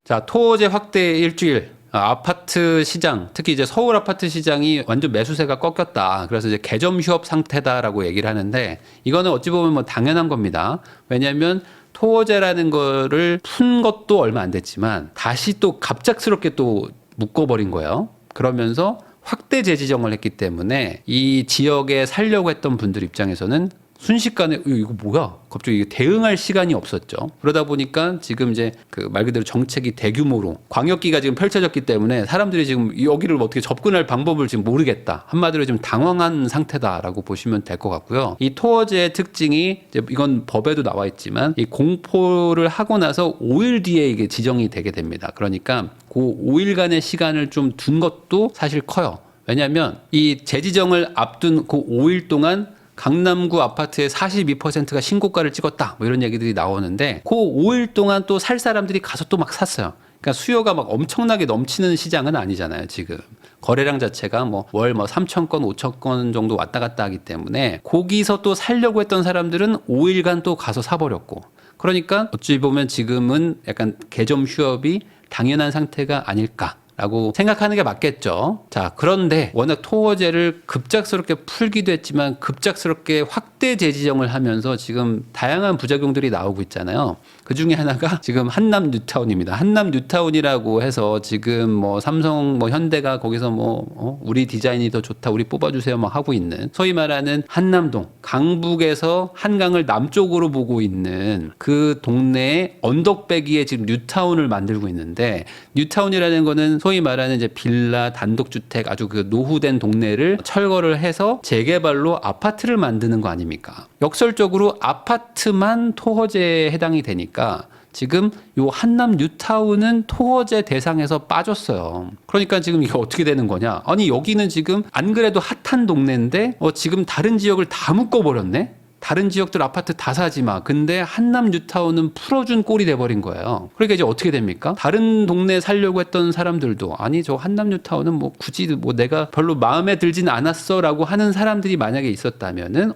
자, 토호제 확대 일주일. 아파트 시장, 특히 이제 서울 아파트 시장이 완전 매수세가 꺾였다. 그래서 이제 개점 휴업 상태다라고 얘기를 하는데, 이거는 어찌 보면 뭐 당연한 겁니다. 왜냐하면 토호제라는 거를 푼 것도 얼마 안 됐지만 다시 또 갑작스럽게 또 묶어버린 거예요. 그러면서 확대 재지정을 했기 때문에 이 지역에 살려고 했던 분들 입장에서는 순식간에 이거 뭐야? 갑자기 대응할 시간이 없었죠. 그러다 보니까 지금 이제 그 말 그대로 정책이 대규모로 광역기가 지금 펼쳐졌기 때문에 사람들이 지금 여기를 어떻게 접근할 방법을 지금 모르겠다. 한마디로 좀 당황한 상태다라고 보시면 될 것 같고요. 이 토어제의 특징이 이제 이건 법에도 나와 있지만 이 공포를 하고 나서 5일 뒤에 이게 지정이 되게 됩니다. 그러니까 그 5일간의 시간을 좀 둔 것도 사실 커요. 왜냐하면 이 재지정을 앞둔 그 5일 동안 강남구 아파트의 42%가 신고가를 찍었다. 뭐 이런 얘기들이 나오는데 그 5일 동안 또 살 사람들이 가서 또 막 샀어요. 그러니까 수요가 막 엄청나게 넘치는 시장은 아니잖아요, 지금. 거래량 자체가 뭐 월 3천 건, 5천 건 정도 왔다 갔다 하기 때문에 거기서 또 살려고 했던 사람들은 5일간 또 가서 사버렸고. 그러니까 어찌 보면 지금은 약간 개점 휴업이 당연한 상태가 아닐까. 라고 생각하는 게 맞겠죠. 자, 그런데 워낙 토어제를 급작스럽게 풀기도 했지만 급작스럽게 확대 재지정을 하면서 지금 다양한 부작용들이 나오고 있잖아요. 그 중에 하나가 지금 한남 뉴타운입니다. 한남 뉴타운이라고 해서 지금 뭐 삼성, 뭐 현대가 거기서 뭐 우리 디자인이 더 좋다, 우리 뽑아주세요 막 하고 있는 소위 말하는 한남동, 강북에서 한강을 남쪽으로 보고 있는 그 동네에 언덕배기에 지금 뉴타운을 만들고 있는데 뉴타운이라는 거는 소위 말하는 이제 빌라, 단독주택 아주 그 노후된 동네를 철거를 해서 재개발로 아파트를 만드는 거 아닙니까? 역설적으로 아파트만 토허제에 해당이 되니까 지금 요 한남 뉴타운은 토허제 대상에서 빠졌어요. 그러니까 지금 이게 어떻게 되는 거냐? 아니 여기는 지금 안 그래도 핫한 동네인데 지금 다른 지역을 다 묶어버렸네? 다른 지역들 아파트 다 사지 마. 근데 한남 뉴타운은 풀어준 꼴이 돼버린 거예요. 그러니까 이제 어떻게 됩니까? 다른 동네 살려고 했던 사람들도 아니 저 한남 뉴타운은 뭐 굳이 뭐 내가 별로 마음에 들진 않았어라고 하는 사람들이 만약에 있었다면은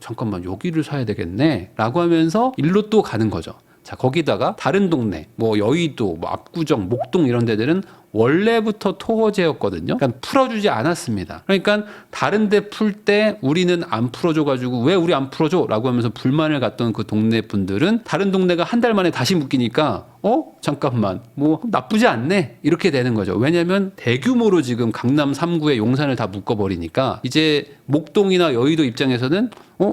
잠깐만 여기를 사야 되겠네 라고 하면서 일로 또 가는 거죠. 자, 거기다가 다른 동네 뭐 여의도, 뭐 압구정, 목동 이런 데들은 원래부터 토호제였거든요. 그러니까 풀어주지 않았습니다. 그러니까 다른 데 풀 때 우리는 안 풀어줘가지고 왜 우리 안 풀어줘? 라고 하면서 불만을 갖던 그 동네 분들은 다른 동네가 한 달 만에 다시 묶이니까 잠깐만 뭐 나쁘지 않네 이렇게 되는 거죠. 왜냐하면 대규모로 지금 강남 3구의 용산을 다 묶어버리니까 이제 목동이나 여의도 입장에서는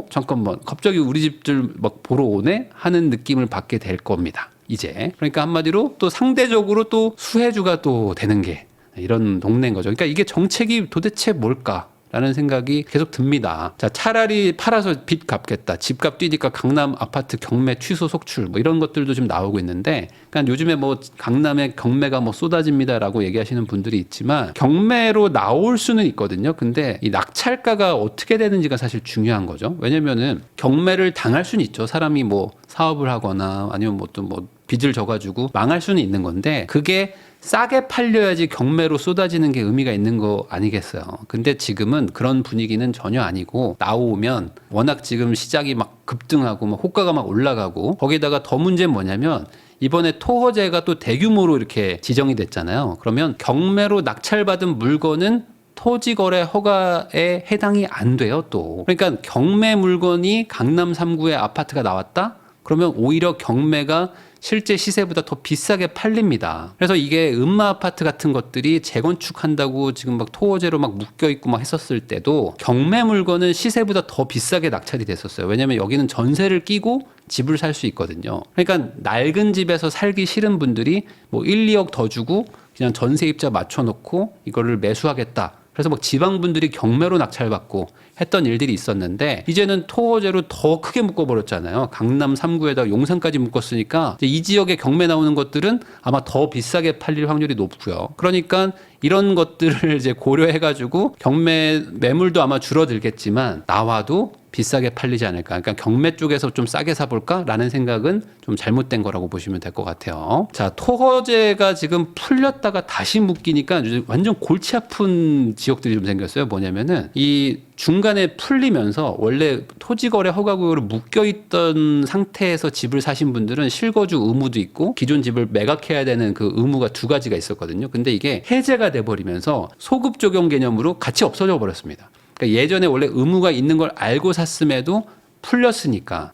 잠깐만 갑자기 우리 집들 막 보러 오네 하는 느낌을 받게 될 겁니다. 이제 그러니까 한마디로 또 상대적으로 또 수혜주가 또 되는 게 이런 동네인 거죠. 그러니까 이게 정책이 도대체 뭘까? 라는 생각이 계속 듭니다. 자, 차라리 팔아서 빚 갚겠다. 집값 뛰니까 강남 아파트 경매 취소 속출 뭐 이런 것들도 좀 나오고 있는데 그러니까 요즘에 뭐 강남에 경매가 뭐 쏟아집니다라고 얘기하시는 분들이 있지만 경매로 나올 수는 있거든요. 근데 이 낙찰가가 어떻게 되는지가 사실 중요한 거죠. 왜냐면은 경매를 당할 수는 있죠. 사람이 뭐 사업을 하거나 아니면 뭐 또 뭐 빚을 져가지고 망할 수는 있는 건데 그게 싸게 팔려야지 경매로 쏟아지는 게 의미가 있는 거 아니겠어요. 근데 지금은 그런 분위기는 전혀 아니고 나오면 워낙 지금 시장이 막 급등하고 막 호가가 막 올라가고 거기다가 더 문제는 뭐냐면 이번에 토허제가 또 대규모로 이렇게 지정이 됐잖아요. 그러면 경매로 낙찰받은 물건은 토지거래 허가에 해당이 안 돼요 또. 그러니까 경매 물건이 강남 3구에 아파트가 나왔다? 그러면 오히려 경매가 실제 시세보다 더 비싸게 팔립니다. 그래서 이게 음마 아파트 같은 것들이 재건축한다고 지금 막 토호제로 막 묶여 있고 막 했었을 때도 경매 물건은 시세보다 더 비싸게 낙찰이 됐었어요. 왜냐면 여기는 전세를 끼고 집을 살 수 있거든요. 그러니까 낡은 집에서 살기 싫은 분들이 뭐 1, 2억 더 주고 그냥 전세입자 맞춰놓고 이거를 매수하겠다. 그래서 막 지방분들이 경매로 낙찰받고 했던 일들이 있었는데 이제는 토호제로 더 크게 묶어버렸잖아요. 강남 3구에다 용산까지 묶었으니까 이제 이 지역에 경매 나오는 것들은 아마 더 비싸게 팔릴 확률이 높고요. 그러니까 이런 것들을 이제 고려해가지고 경매 매물도 아마 줄어들겠지만 나와도 비싸게 팔리지 않을까. 그러니까 경매 쪽에서 좀 싸게 사볼까라는 생각은 좀 잘못된 거라고 보시면 될 것 같아요. 자, 토호제가 지금 풀렸다가 다시 묶이니까 완전 골치 아픈 지역들이 좀 생겼어요. 뭐냐면은 이 중간에 풀리면서 원래 토지거래 허가구역으로 묶여있던 상태에서 집을 사신 분들은 실거주 의무도 있고 기존 집을 매각해야 되는 그 의무가 두 가지가 있었거든요. 근데 이게 해제가 돼버리면서 소급 적용 개념으로 같이 없어져 버렸습니다. 그러니까 예전에 원래 의무가 있는 걸 알고 샀음에도 풀렸으니까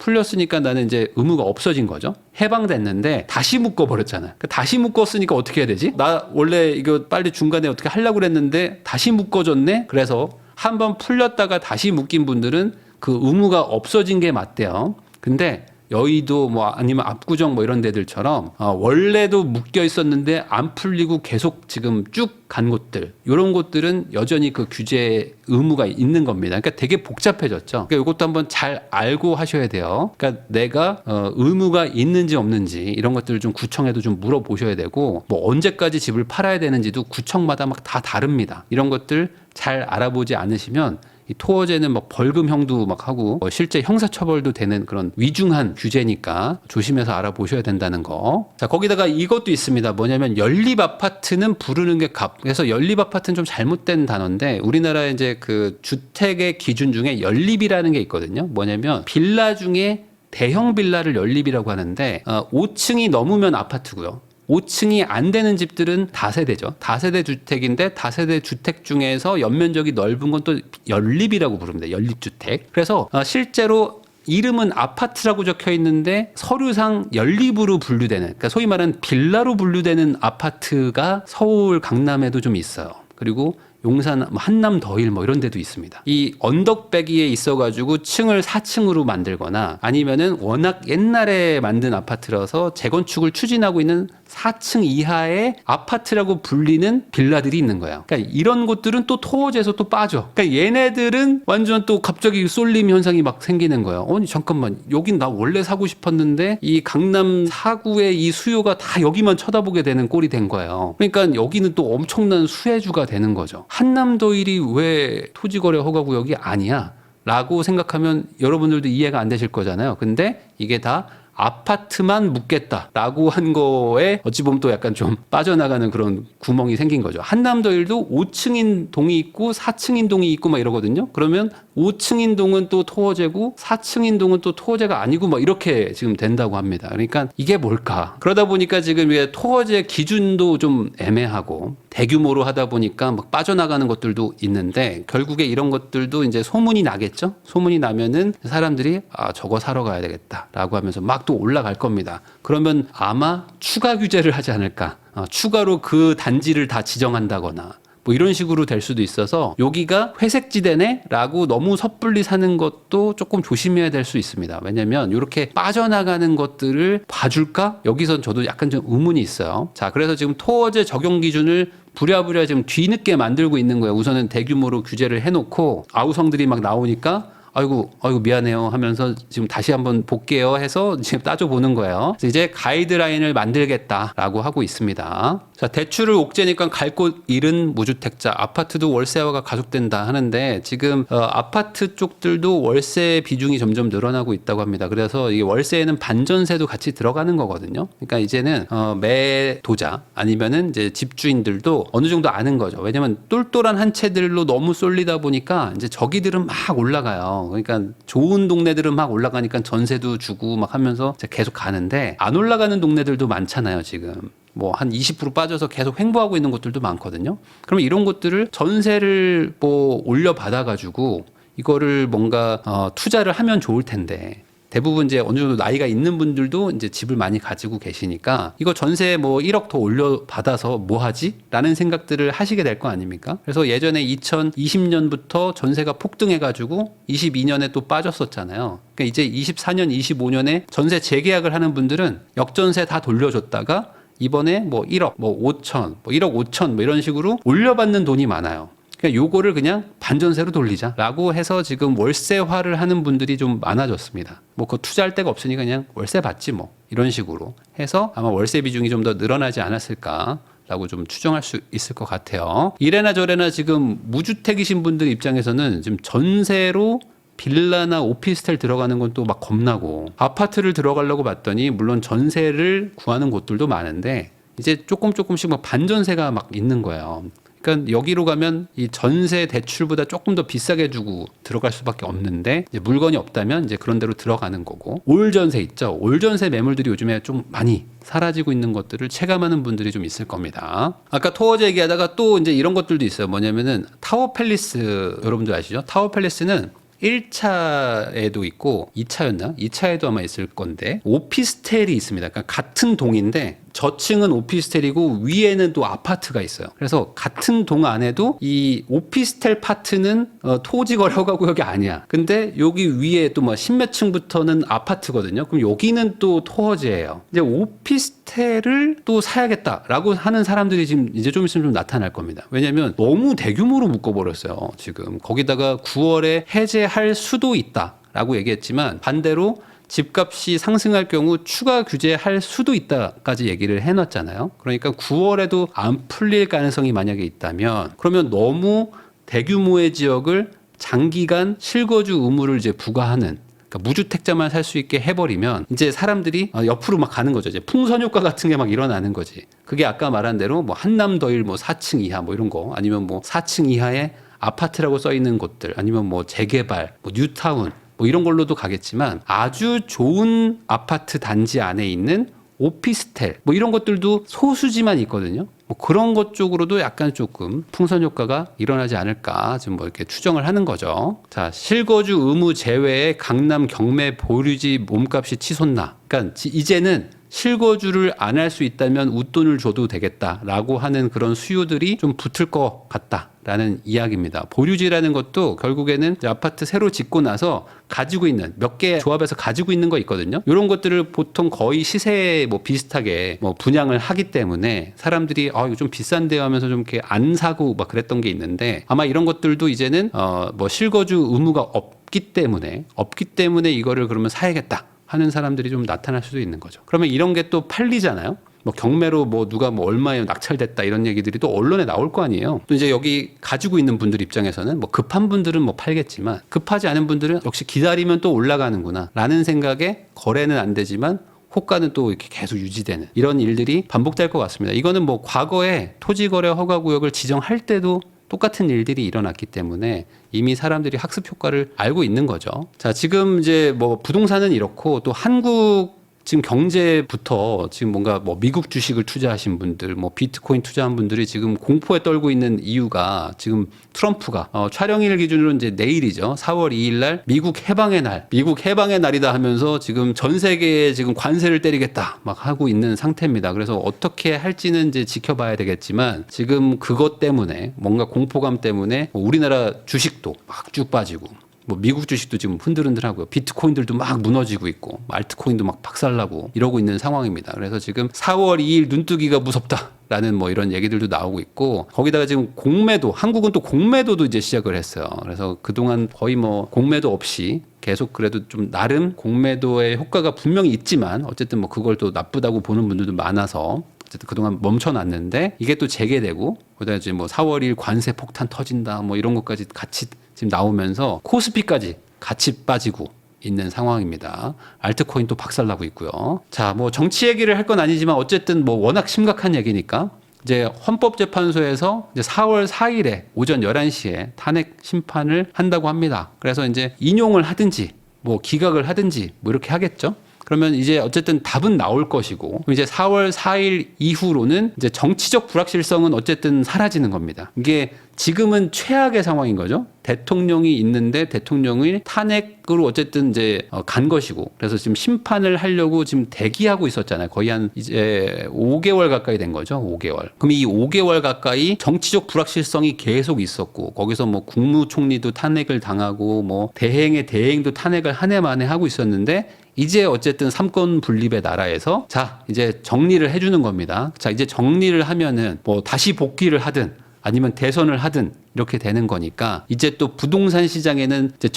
나는 이제 의무가 없어진 거죠. 해방됐는데 다시 묶어버렸잖아요. 그러니까 다시 묶었으니까 어떻게 해야 되지? 나 원래 이거 빨리 중간에 어떻게 하려고 그랬는데 다시 묶어줬네? 그래서 한번 풀렸다가 다시 묶인 분들은 그 의무가 없어진 게 맞대요. 근데 여의도 뭐 아니면 압구정 뭐 이런 데들처럼 원래도 묶여 있었는데 안 풀리고 계속 지금 쭉 간 곳들, 이런 곳들은 여전히 그 규제 의무가 있는 겁니다. 그러니까 되게 복잡해졌죠. 그러니까 이것도 한번 잘 알고 하셔야 돼요. 그러니까 내가 의무가 있는지 없는지 이런 것들을 좀 구청에도 좀 물어보셔야 되고, 뭐 언제까지 집을 팔아야 되는지도 구청마다 막 다 다릅니다. 이런 것들 잘 알아보지 않으시면 이 토어제는 막 벌금형도 막 하고 실제 형사처벌도 되는 그런 위중한 규제니까 조심해서 알아보셔야 된다는 거. 자, 거기다가 이것도 있습니다. 뭐냐면 연립 아파트는 부르는 게 값. 그래서 연립 아파트는 좀 잘못된 단어인데 우리나라 이제 그 주택의 기준 중에 연립이라는 게 있거든요. 뭐냐면 빌라 중에 대형 빌라를 연립이라고 하는데 5층이 넘으면 아파트고요. 5층이 안 되는 집들은 다세대죠. 다세대 주택인데 다세대 주택 중에서 연면적이 넓은 건 또 연립이라고 부릅니다. 연립주택. 그래서 실제로 이름은 아파트라고 적혀 있는데 서류상 연립으로 분류되는, 그러니까 소위 말하는 빌라로 분류되는 아파트가 서울 강남에도 좀 있어요. 그리고 용산, 한남 더힐 뭐 이런 데도 있습니다. 이 언덕배기에 있어가지고 층을 4층으로 만들거나 아니면은 워낙 옛날에 만든 아파트라서 재건축을 추진하고 있는 4층 이하의 아파트라고 불리는 빌라들이 있는 거예요. 그러니까 이런 곳들은 또 토어제에서 또 빠져. 그러니까 얘네들은 완전 또 갑자기 쏠림 현상이 막 생기는 거예요. 아니 잠깐만, 여긴 나 원래 사고 싶었는데 이 강남 4구의 이 수요가 다 여기만 쳐다보게 되는 꼴이 된 거예요. 그러니까 여기는 또 엄청난 수혜주가 되는 거죠. 한남더일이 왜 토지거래 허가구역이 아니야? 라고 생각하면 여러분들도 이해가 안 되실 거잖아요. 근데 이게 다 아파트만 묻겠다라고 한 거에 어찌 보면 또 약간 좀 빠져나가는 그런 구멍이 생긴 거죠. 한남더일도 5층인 동이 있고 4층인 동이 있고 막 이러거든요. 그러면 5층인 동은 또 토어제고 4층인 동은 또 토어제가 아니고 막 이렇게 지금 된다고 합니다. 그러니까 이게 뭘까? 그러다 보니까 지금 이게 토어제 기준도 좀 애매하고 대규모로 하다 보니까 막 빠져나가는 것들도 있는데 결국에 이런 것들도 이제 소문이 나겠죠. 소문이 나면은 사람들이 저거 사러 가야 되겠다라고 하면서 막 또 올라갈 겁니다. 그러면 아마 추가 규제를 하지 않을까. 추가로 그 단지를 다 지정한다거나 뭐 이런 식으로 될 수도 있어서 여기가 회색지대네라고 너무 섣불리 사는 것도 조금 조심해야 될 수 있습니다. 왜냐하면 이렇게 빠져나가는 것들을 봐줄까? 여기선 저도 약간 좀 의문이 있어요. 자, 그래서 지금 토어제 적용 기준을 부랴부랴 지금 뒤늦게 만들고 있는 거예요. 우선은 대규모로 규제를 해놓고 아우성들이 막 나오니까 아이고 미안해요 하면서 지금 다시 한번 볼게요 해서 지금 따져보는 거예요. 그래서 이제 가이드라인을 만들겠다라고 하고 있습니다. 자, 대출을 옥죄니까 갈 곳 잃은 무주택자, 아파트도 월세화가 가속된다 하는데 지금 아파트 쪽들도 월세 비중이 점점 늘어나고 있다고 합니다. 그래서 이게 월세에는 반전세도 같이 들어가는 거거든요. 그러니까 이제는 매도자 아니면은 이제 집주인들도 어느 정도 아는 거죠. 왜냐면 똘똘한 한 채들로 너무 쏠리다 보니까 이제 저기들은 막 올라가요. 그러니까 좋은 동네들은 막 올라가니까 전세도 주고 막 하면서 계속 가는데 안 올라가는 동네들도 많잖아요, 지금. 뭐 한 20% 빠져서 계속 횡보하고 있는 곳들도 많거든요. 그러면 이런 곳들을 전세를 뭐 올려받아 가지고 이거를 뭔가 투자를 하면 좋을 텐데 대부분 이제 어느 정도 나이가 있는 분들도 이제 집을 많이 가지고 계시니까 이거 전세 뭐 1억 더 올려받아서 뭐 하지? 라는 생각들을 하시게 될 거 아닙니까? 그래서 예전에 2020년부터 전세가 폭등해가지고 22년에 또 빠졌었잖아요. 그러니까 이제 24년, 25년에 전세 재계약을 하는 분들은 역전세 다 돌려줬다가 이번에 뭐 1억, 뭐 5천, 뭐 1억 5천 뭐 이런 식으로 올려받는 돈이 많아요. 그러니까 요거를 그냥 반전세로 돌리자라고 해서 지금 월세화를 하는 분들이 좀 많아졌습니다. 뭐 그거 투자할 데가 없으니까 그냥 월세 받지 뭐 이런 식으로 해서 아마 월세 비중이 좀 더 늘어나지 않았을까 라고 좀 추정할 수 있을 것 같아요. 이래나 저래나 지금 무주택이신 분들 입장에서는 지금 전세로 빌라나 오피스텔 들어가는 건 또 막 겁나고, 아파트를 들어가려고 봤더니 물론 전세를 구하는 곳들도 많은데 이제 조금씩 막 반전세가 막 있는 거예요. 그러니까 여기로 가면 이 전세 대출보다 조금 더 비싸게 주고 들어갈 수밖에 없는데, 이제 물건이 없다면 이제 그런 데로 들어가는 거고, 올전세 있죠. 올전세 매물들이 요즘에 좀 많이 사라지고 있는 것들을 체감하는 분들이 좀 있을 겁니다. 아까 토어제 얘기하다가 또 이제 이런 것들도 있어요. 뭐냐면은 타워 팰리스, 여러분들 아시죠? 타워 팰리스는 1차에도 있고 2차였나? 2차에도 아마 있을 건데 오피스텔이 있습니다. 그러니까 같은 동인데 저층은 오피스텔이고 위에는 또 아파트가 있어요. 그래서 같은 동 안에도 이 오피스텔 파트는 토지 거래 허가 구역이 아니야. 근데 여기 위에 또 뭐 십몇 층부터는 아파트거든요. 그럼 여기는 또 토지예요. 이제 오피스텔을 또 사야겠다라고 하는 사람들이 지금 이제 좀 있으면 좀 나타날 겁니다. 왜냐하면 너무 대규모로 묶어버렸어요. 지금 거기다가 9월에 해제할 수도 있다라고 얘기했지만 반대로 집값이 상승할 경우 추가 규제할 수도 있다까지 얘기를 해놨잖아요. 그러니까 9월에도 안 풀릴 가능성이 만약에 있다면, 그러면 너무 대규모의 지역을 장기간 실거주 의무를 이제 부과하는, 그러니까 무주택자만 살 수 있게 해버리면 이제 사람들이 옆으로 막 가는 거죠. 이제 풍선 효과 같은 게 막 일어나는 거지. 그게 아까 말한 대로 뭐 한남더일 뭐 4층 이하 뭐 이런 거, 아니면 뭐 4층 이하에 아파트라고 써 있는 곳들, 아니면 뭐 재개발, 뭐 뉴타운 뭐 이런 걸로도 가겠지만 아주 좋은 아파트 단지 안에 있는 오피스텔 뭐 이런 것들도 소수지만 있거든요. 뭐 그런 것 쪽으로도 약간 조금 풍선 효과가 일어나지 않을까 지금 뭐 이렇게 추정을 하는 거죠. 자, 실거주 의무 제외의 강남 경매 보류지 몸값이 치솟나. 그러니까 이제는 실거주를 안 할 수 있다면 웃돈을 줘도 되겠다라고 하는 그런 수요들이 좀 붙을 것 같다라는 이야기입니다. 보류지라는 것도 결국에는 아파트 새로 짓고 나서 가지고 있는 몇 개 조합에서 가지고 있는 거 있거든요. 이런 것들을 보통 거의 시세에 뭐 비슷하게 뭐 분양을 하기 때문에 사람들이 이거 좀 비싼데요 하면서 좀 이렇게 안 사고 막 그랬던 게 있는데, 아마 이런 것들도 이제는 뭐 실거주 의무가 없기 때문에 이거를 그러면 사야겠다 하는 사람들이 좀 나타날 수도 있는 거죠. 그러면 이런 게 또 팔리잖아요. 뭐 경매로 뭐 누가 뭐 얼마에 낙찰됐다 이런 얘기들이 또 언론에 나올 거 아니에요. 또 이제 여기 가지고 있는 분들 입장에서는 뭐 급한 분들은 뭐 팔겠지만 급하지 않은 분들은 역시 기다리면 또 올라가는구나 라는 생각에 거래는 안 되지만 호가는 또 이렇게 계속 유지되는 이런 일들이 반복될 것 같습니다. 이거는 뭐 과거에 토지거래 허가구역을 지정할 때도 똑같은 일들이 일어났기 때문에 이미 사람들이 학습 효과를 알고 있는 거죠. 자, 지금 이제 뭐 부동산은 이렇고 또 한국 지금 경제부터 지금 뭔가 뭐 미국 주식을 투자하신 분들, 뭐 비트코인 투자한 분들이 지금 공포에 떨고 있는 이유가, 지금 트럼프가 촬영일 기준으로 이제 내일이죠. 4월 2일 날 미국 해방의 날이다 하면서 지금 전 세계에 지금 관세를 때리겠다 막 하고 있는 상태입니다. 그래서 어떻게 할지는 이제 지켜봐야 되겠지만 지금 그것 때문에 뭔가 공포감 때문에 우리나라 주식도 막 쭉 빠지고, 뭐 미국 주식도 지금 흔들흔들하고요. 비트코인들도 막 무너지고 있고, 알트코인도 막 박살나고 이러고 있는 상황입니다. 그래서 지금 4월 2일 눈뜨기가 무섭다라는 뭐 이런 얘기들도 나오고 있고, 거기다가 지금 공매도, 한국은 또 공매도도 이제 시작을 했어요. 그래서 그동안 거의 뭐 공매도 없이 계속 그래도 좀 나름 공매도의 효과가 분명히 있지만 어쨌든 뭐 그걸 또 나쁘다고 보는 분들도 많아서 어쨌든 그동안 멈춰놨는데, 이게 또 재개되고 그다음에 이제 뭐 4월 1일 관세 폭탄 터진다 뭐 이런 것까지 같이 지금 나오면서 코스피까지 같이 빠지고 있는 상황입니다. 알트코인 또 박살나고 있고요. 자, 뭐 정치 얘기를 할 건 아니지만 어쨌든 뭐 워낙 심각한 얘기니까 이제 헌법재판소에서 이제 4월 4일에 오전 11시에 탄핵 심판을 한다고 합니다. 그래서 이제 인용을 하든지 뭐 기각을 하든지 뭐 이렇게 하겠죠. 그러면 이제 어쨌든 답은 나올 것이고, 이제 4월 4일 이후로는 이제 정치적 불확실성은 어쨌든 사라지는 겁니다. 이게 지금은 최악의 상황인 거죠. 대통령이 있는데 대통령이 탄핵으로 어쨌든 이제 간 것이고, 그래서 지금 심판을 하려고 지금 대기하고 있었잖아요. 거의 한 이제 5개월 가까이 된 거죠. 5개월. 그럼 이 5개월 가까이 정치적 불확실성이 계속 있었고, 거기서 뭐 국무총리도 탄핵을 당하고 뭐 대행의 대행도 탄핵을 한 해 만에 하고 있었는데, 이제 어쨌든 삼권 분립의 나라에서 자, 이제 정리를 해주는 겁니다. 자, 이제 정리를 하면은 뭐 다시 복귀를 하든 아니면 대선을 하든 이렇게 되는 거니까 이제 또 부동산 시장에는 이제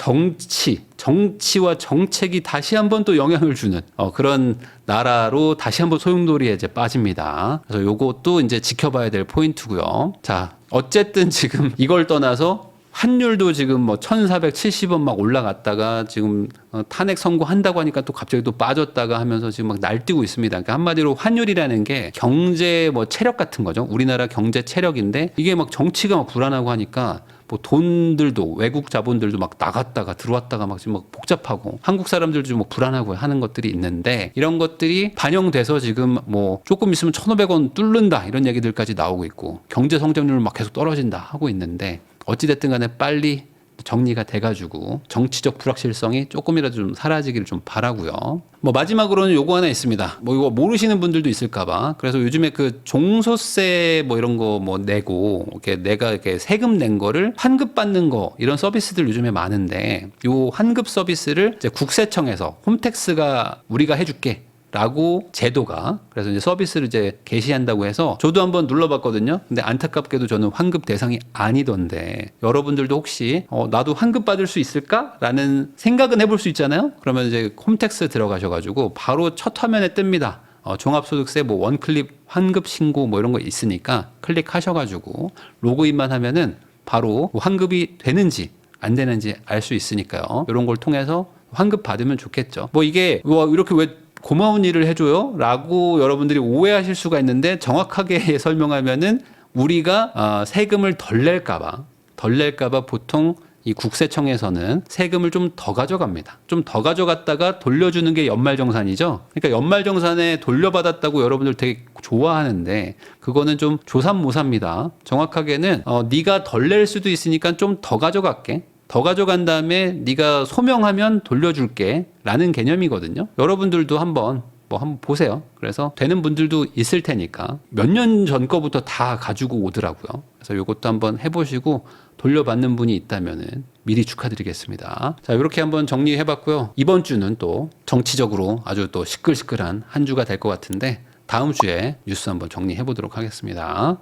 정치와 정책이 다시 한번 또 영향을 주는 그런 나라로 다시 한번 소용돌이에 이제 빠집니다. 그래서 요것도 이제 지켜봐야 될 포인트고요. 자, 어쨌든 지금 이걸 떠나서 환율도 지금 뭐 1,470원 막 올라갔다가 지금 탄핵 선고한다고 하니까 또 갑자기 또 빠졌다가 하면서 지금 막 날뛰고 있습니다. 그러니까 한마디로 환율이라는 게 경제 뭐 체력 같은 거죠. 우리나라 경제 체력인데 이게 막 정치가 막 불안하고 하니까 뭐 돈들도 외국 자본들도 막 나갔다가 들어왔다가 막 지금 막 복잡하고 한국 사람들도 좀 뭐 불안하고 하는 것들이 있는데 이런 것들이 반영돼서 지금 뭐 조금 있으면 1,500원 뚫는다 이런 얘기들까지 나오고 있고 경제 성장률 막 계속 떨어진다 하고 있는데 어찌됐든 간에 빨리 정리가 돼가지고 정치적 불확실성이 조금이라도 좀 사라지기를 좀 바라고요. 뭐 마지막으로는 요거 하나 있습니다. 뭐 이거 모르시는 분들도 있을까봐. 그래서 요즘에 그 종소세 뭐 이런 거 뭐 내고 이렇게 내가 이렇게 세금 낸 거를 환급 받는 거 이런 서비스들 요즘에 많은데 요 환급 서비스를 이제 국세청에서 홈택스가 우리가 해줄게. 라고 제도가 그래서 이제 서비스를 이제 개시한다고 해서 저도 한번 눌러봤거든요. 근데 안타깝게도 저는 환급 대상이 아니던데 여러분들도 혹시 나도 환급 받을 수 있을까라는 생각은 해볼 수 있잖아요. 그러면 이제 홈택스 들어가셔가지고 바로 첫 화면에 뜹니다. 종합소득세 뭐 원클릭 환급 신고 뭐 이런 거 있으니까 클릭하셔가지고 로그인만 하면은 바로 환급이 되는지 안 되는지 알 수 있으니까요. 이런 걸 통해서 환급 받으면 좋겠죠. 뭐 이게 뭐 이렇게 왜 고마운 일을 해줘요? 라고 여러분들이 오해하실 수가 있는데 정확하게 설명하면은 우리가 세금을 덜 낼까봐 보통 이 국세청에서는 세금을 좀 더 가져갑니다. 좀 더 가져갔다가 돌려주는 게 연말정산이죠. 그러니까 연말정산에 돌려받았다고 여러분들 되게 좋아하는데 그거는 좀 조삼모사입니다. 정확하게는 네가 덜 낼 수도 있으니까 좀 더 가져갈게. 더 가져간 다음에 네가 소명하면 돌려줄게 라는 개념이거든요. 여러분들도 한번 보세요. 그래서 되는 분들도 있을 테니까 몇 년 전 거부터 다 가지고 오더라고요. 그래서 이것도 한번 해보시고 돌려받는 분이 있다면은 미리 축하드리겠습니다. 자, 이렇게 한번 정리해봤고요. 이번 주는 또 정치적으로 아주 또 시끌시끌한 한 주가 될 것 같은데 다음 주에 뉴스 한번 정리해보도록 하겠습니다.